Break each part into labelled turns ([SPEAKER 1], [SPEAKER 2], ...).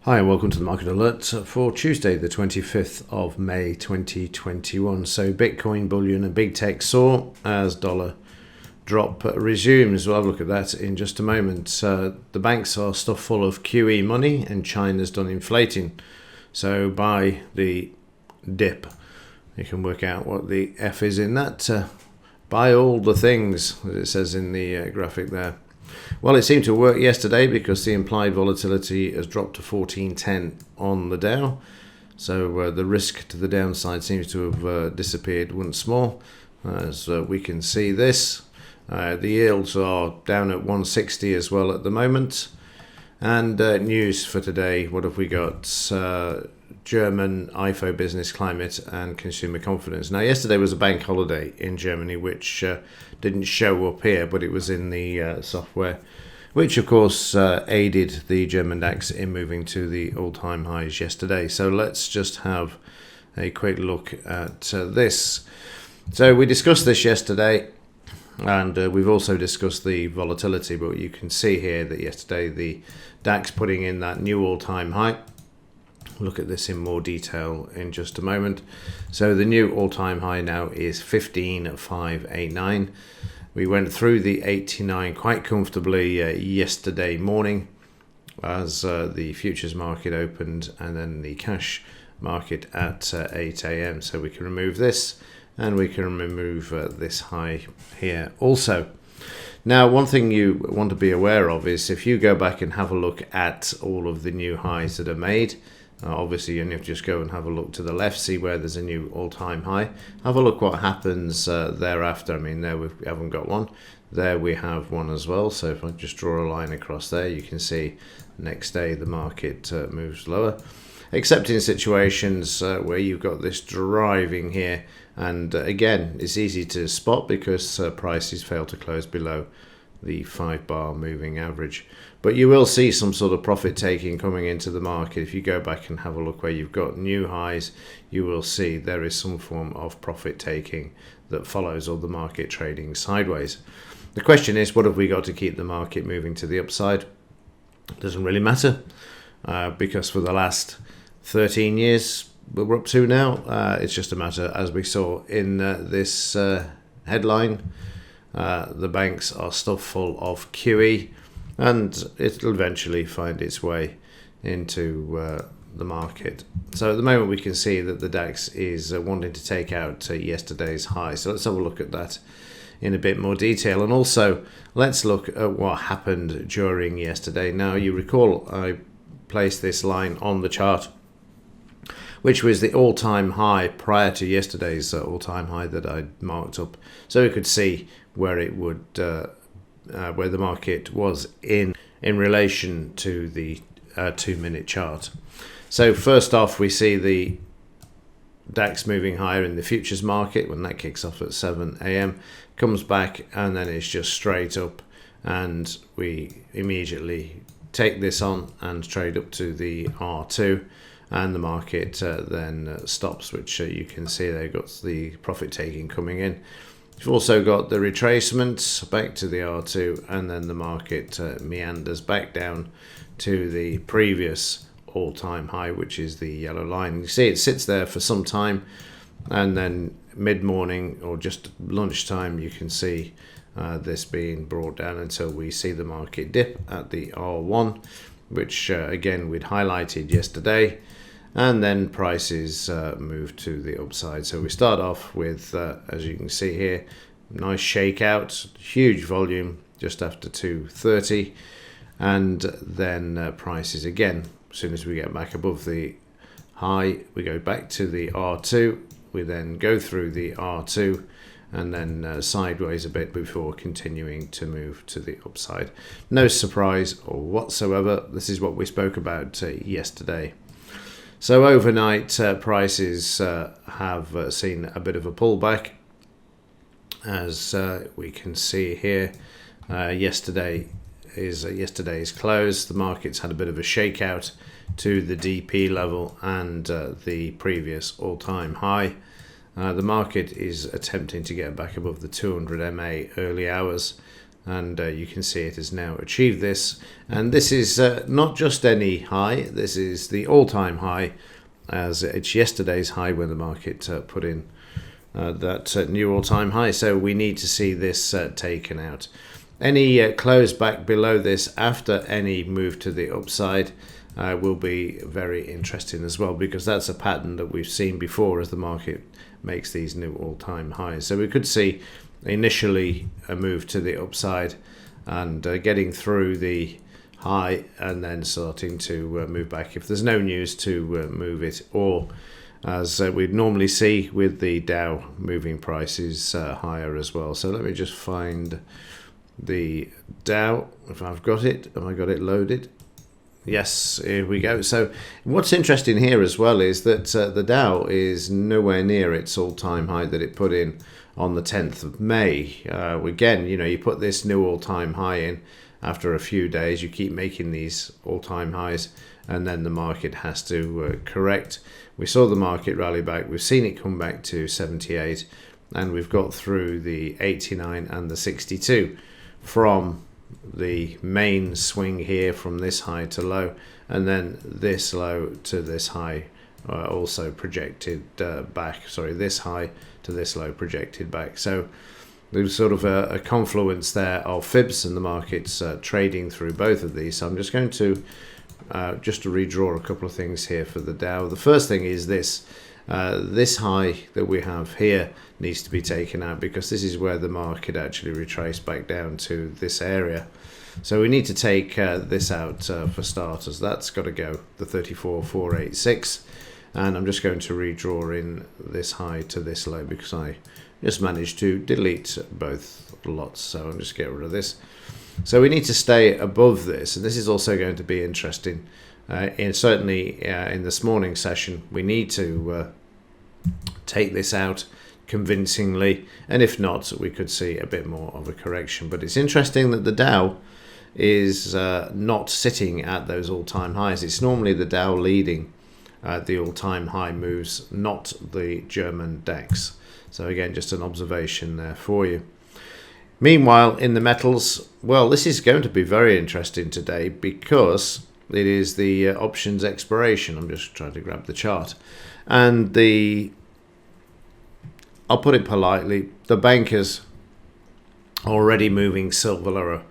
[SPEAKER 1] Hi and welcome to the Market Alert for Tuesday the 25th of May 2021. So Bitcoin, bullion and big tech soar as dollar drop resumes. We'll have a look at that in just a moment. The banks are stuffed full of QE money and China's done inflating. So buy the dip. You can work out what the F is in that. Buy all the things, as it says in the graphic there. Well, it seemed to work yesterday because the implied volatility has dropped to 1410 on the Dow. So the risk to the downside seems to have disappeared once more. As we can see this, the yields are down at 160 as well at the moment. And news for today, what have we got? German IFO business climate and consumer confidence. Now, yesterday was a bank holiday in Germany, which didn't show up here, but it was in the software, which of course aided the German DAX in moving to the all-time highs yesterday. So let's just have a quick look at this. So we discussed this yesterday, and we've also discussed the volatility, but you can see here that yesterday the DAX putting in that new all-time high. Look at this in more detail in just a moment. So the new all-time high now is 15,589. We went through the 89 quite comfortably yesterday morning as the futures market opened, and then the cash market at 8 a.m. So we can remove this, and we can remove this high here also. Now, one thing you want to be aware of is if you go back and have a look at all of the new highs that are made, obviously you have to just go and have a look to the left, see where there's a new all-time high. Have a look what happens thereafter. I mean, there we haven't got one. There we have one as well. So if I just draw a line across there, you can see next day the market moves lower. Except in situations where you've got this driving here. And again, it's easy to spot because prices fail to close below the 5-bar moving average. But you will see some sort of profit taking coming into the market. If you go back and have a look where you've got new highs, you will see there is some form of profit taking that follows all the market trading sideways. The question is, what have we got to keep the market moving to the upside? It doesn't really matter because for the last 13 years we're up to now, it's just a matter, as we saw in this headline, the banks are stuffed full of QE, and it'll eventually find its way into the market. So at the moment we can see that the DAX is wanting to take out yesterday's high. So let's have a look at that in a bit more detail. And also let's look at what happened during yesterday. Now, you recall I placed this line on the chart, which was the all-time high prior to yesterday's all-time high that I marked up, so we could see where it would, where the market was in relation to the 2-minute chart. So first off, we see the DAX moving higher in the futures market when that kicks off at 7 a.m. comes back, and then it's just straight up, and we immediately take this on and trade up to the R2. And the market then stops, which you can see they've got the profit taking coming in. You've also got the retracement back to the R2, and then the market meanders back down to the previous all-time high, which is the yellow line. You see it sits there for some time, and then mid-morning or just lunchtime you can see this being brought down until we see the market dip at the R1, which again we'd highlighted yesterday, and then prices move to the upside. So we start off with, as you can see here, nice shakeout, huge volume just after 2:30, and then prices again, as soon as we get back above the high, we go back to the R2, we then go through the R2, and then sideways a bit before continuing to move to the upside. No surprise or whatsoever. This is what we spoke about yesterday. So overnight prices have seen a bit of a pullback, as we can see here. Yesterday's close, the markets had a bit of a shakeout to the DP level and the previous all-time high. The market is attempting to get back above the 200 MA early hours, and you can see it has now achieved this, and this is not just any high, this is the all-time high, as it's yesterday's high when the market put in that new all-time high. So we need to see this taken out. Any close back below this after any move to the upside will be very interesting as well, because that's a pattern that we've seen before as the market makes these new all-time highs. So we could see initially a move to the upside and getting through the high and then starting to move back if there's no news to move it, or as we'd normally see with the Dow moving prices higher as well. So let me just find the Dow, if I've got it. Have I got it loaded? Yes, here we go. So what's interesting here as well is that the Dow is nowhere near its all-time high that it put in on the 10th of May. Again, you put this new all-time high in after a few days, you keep making these all-time highs, and then the market has to correct. We saw the market rally back. We've seen it come back to 78, and we've got through the 89 and the 62 from the main swing here, from this high to low, and then this low to this high also projected back. Sorry, this high to this low projected back. So there's sort of a confluence there of fibs, and the market's trading through both of these. So I'm just going to redraw a couple of things here for the Dow. The first thing is this high that we have here needs to be taken out, because this is where the market actually retraced back down to this area. So we need to take this out for starters. That's got to go, the 34,486. And I'm just going to redraw in this high to this low, because I just managed to delete both lots. So I'm just get rid of this. So we need to stay above this, and this is also going to be interesting. Certainly in this morning session, we need to take this out convincingly, and if not, we could see a bit more of a correction. But it's interesting that the Dow is not sitting at those all-time highs. It's normally the Dow leading the all-time high moves, not the German DAX. So again, just an observation there for you. Meanwhile, in the metals, well, this is going to be very interesting today, because it is the options expiration. I'm just trying to grab the chart. And I'll put it politely, the bankers are already moving silver lower.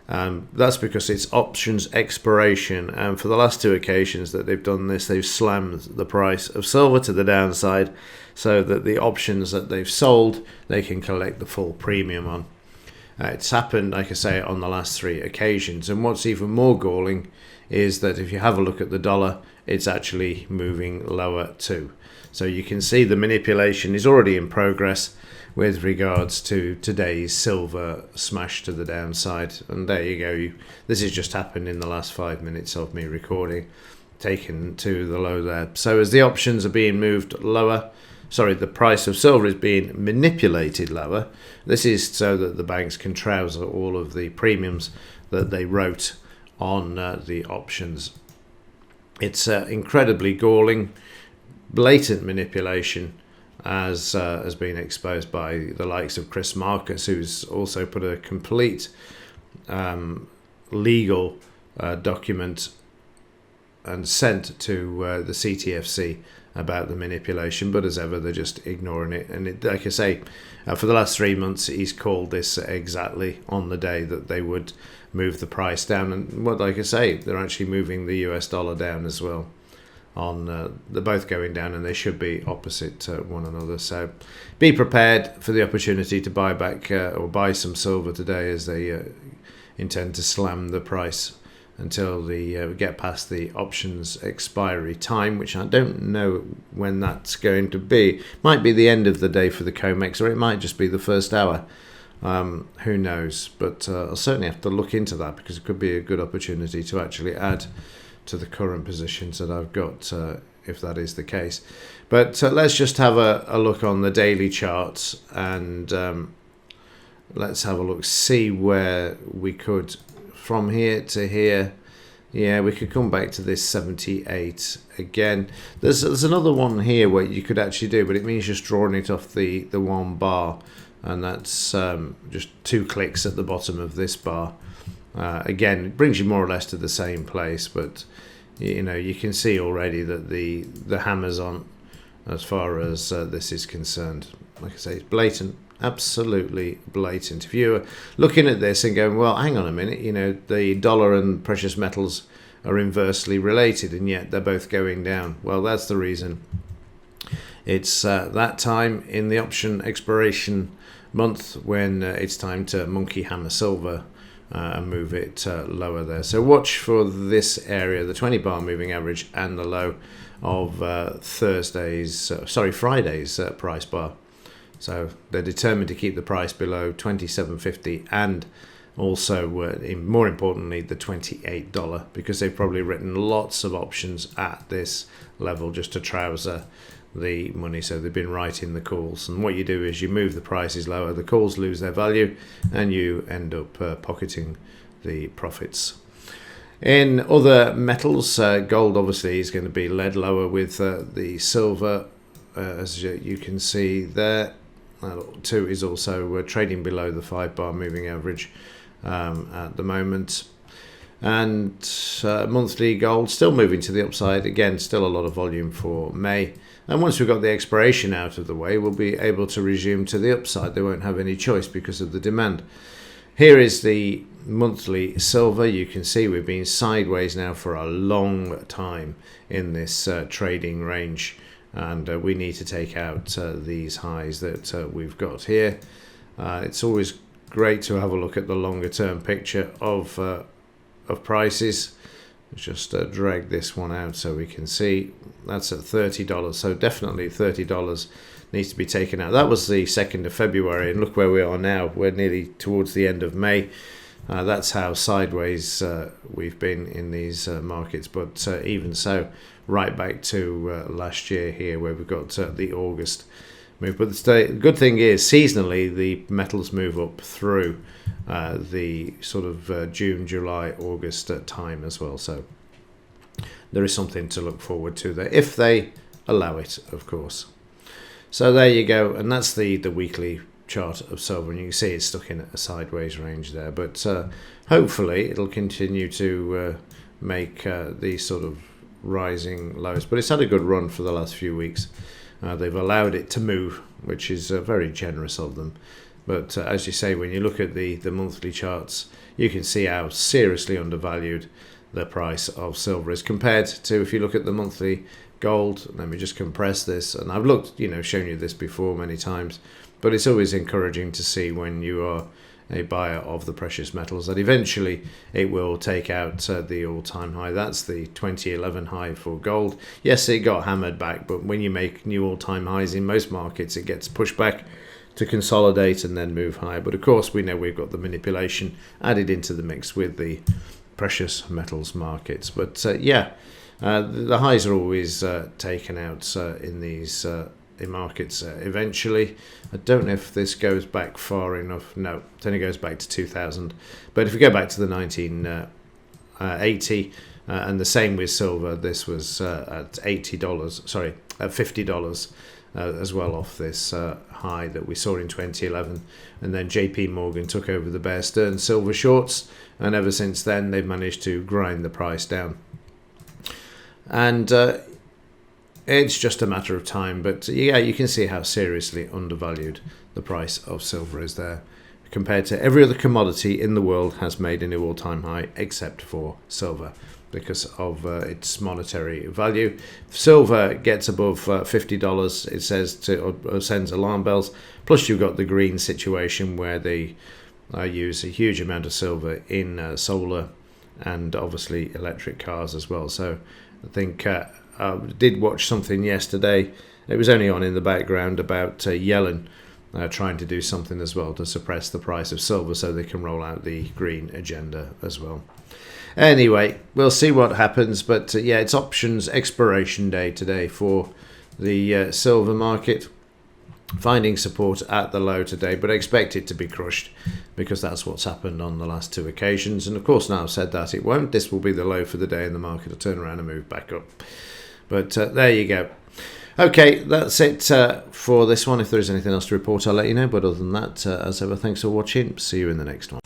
[SPEAKER 1] That's because it's options expiration, and for the last two occasions that they've done this, they've slammed the price of silver to the downside, so that the options that they've sold, they can collect the full premium on. It's happened, like I say, on the last three occasions. And what's even more galling is that if you have a look at the dollar, it's actually moving lower too. So you can see the manipulation is already in progress with regards to today's silver smash to the downside. And there you go. This has just happened in the last 5 minutes of me recording, taken to the low there. So as the options are being moved lower, the price of silver is being manipulated lower. This is so that the banks can trouser all of the premiums that they wrote on the options. It's incredibly galling, blatant manipulation, as has been exposed by the likes of Chris Marcus, who's also put a complete legal document and sent to the CTFC about the manipulation, but as ever, they're just ignoring it. And like I say, for the last 3 months, he's called this exactly on the day that they would move the price down. And like I say, they're actually moving the US dollar down as well. They're both going down, and they should be opposite one another. So be prepared for the opportunity to buy back or buy some silver today, as they intend to slam the price until we get past the options expiry time, which I don't know when that's going to be. Might be the end of the day for the COMEX, or it might just be the first hour. Who knows? But I'll certainly have to look into that, because it could be a good opportunity to actually add to the current positions that I've got, if that is the case. But let's just have a look on the daily charts, and let's have a look, see where we could, from here to here. Yeah, we could come back to this 78 again. There's another one here where you could actually do, but it means just drawing it off the one bar. and that's just 2 clicks at the bottom of this bar. Again, it brings you more or less to the same place, but you can see already that the hammer's on as far as this is concerned. Like I say, it's blatant, absolutely blatant. If you're looking at this and going, well, hang on a minute, the dollar and precious metals are inversely related, and yet they're both going down. Well, that's the reason. It's that time in the option expiration month when it's time to monkey hammer silver and move it lower there. So watch for this area, the 20 bar moving average, and the low of Friday's price bar. So they're determined to keep the price below 27.50 and also more importantly the $28, because they've probably written lots of options at this level just to trouser the money. So they've been writing the calls, and what you do is you move the prices lower, the calls lose their value, and you end up pocketing the profits. In other metals, gold obviously is going to be led lower with the silver, as you can see there. Too is also trading below the 5 bar moving average at the moment. And monthly gold still moving to the upside. Again, still a lot of volume for May. And once we've got the expiration out of the way, we'll be able to resume to the upside. They won't have any choice because of the demand. Here is the monthly silver. You can see we've been sideways now for a long time in this trading range, and we need to take out these highs that we've got here. It's always great to have a look at the longer term picture of prices. Just drag this one out so we can see that's at $30. So definitely $30 needs to be taken out. That was the 2nd of February, and look where we are now. We're nearly towards the end of May. That's how sideways we've been in these markets, but even so, right back to last year here where we've got the August move. But the good thing is seasonally the metals move up through the sort of June, July, August time as well. So there is something to look forward to there if they allow it, of course. So there you go, and that's the weekly chart of silver, and you can see it's stuck in a sideways range there, but hopefully it'll continue to make these sort of rising lows. But it's had a good run for the last few weeks. They've allowed it to move, which is very generous of them. But as you say, when you look at the monthly charts, you can see how seriously undervalued the price of silver is compared to, if you look at the monthly gold. Let me just compress this, and I've shown you this before many times, but it's always encouraging to see when you are a buyer of the precious metals that eventually it will take out the all-time high. That's the 2011 high for gold. Yes, it got hammered back, but when you make new all-time highs in most markets, it gets pushed back to consolidate and then move higher. But of course, we know we've got the manipulation added into the mix with the precious metals markets. But the highs are always taken out in these in markets eventually. I don't know if this goes back far enough. No, it only goes back to 2000. But if we go back to the 1980, and the same with silver, this was at $50 as well off this high that we saw in 2011. And then JP Morgan took over the Bear Stearns silver shorts, and ever since then they've managed to grind the price down. And it's just a matter of time, but yeah, you can see how seriously undervalued the price of silver is there compared to every other commodity in the world. Has made a new all-time high except for silver because of its monetary value. If silver gets above $50, it says or sends alarm bells. Plus you've got the green situation where they use a huge amount of silver in solar and obviously electric cars as well. So I think I did watch something yesterday. It was only on in the background about Yellen trying to do something as well to suppress the price of silver so they can roll out the green agenda as well. Anyway, we'll see what happens. But yeah, it's options expiration day today for the silver market. Finding support at the low today, but expect it to be crushed because that's what's happened on the last two occasions. And of course, now I've said that, it won't. This will be the low for the day and the market will turn around and move back up. But there you go. Okay, that's it for this one. If there is anything else to report, I'll let you know. But other than that, as ever, thanks for watching. See you in the next one.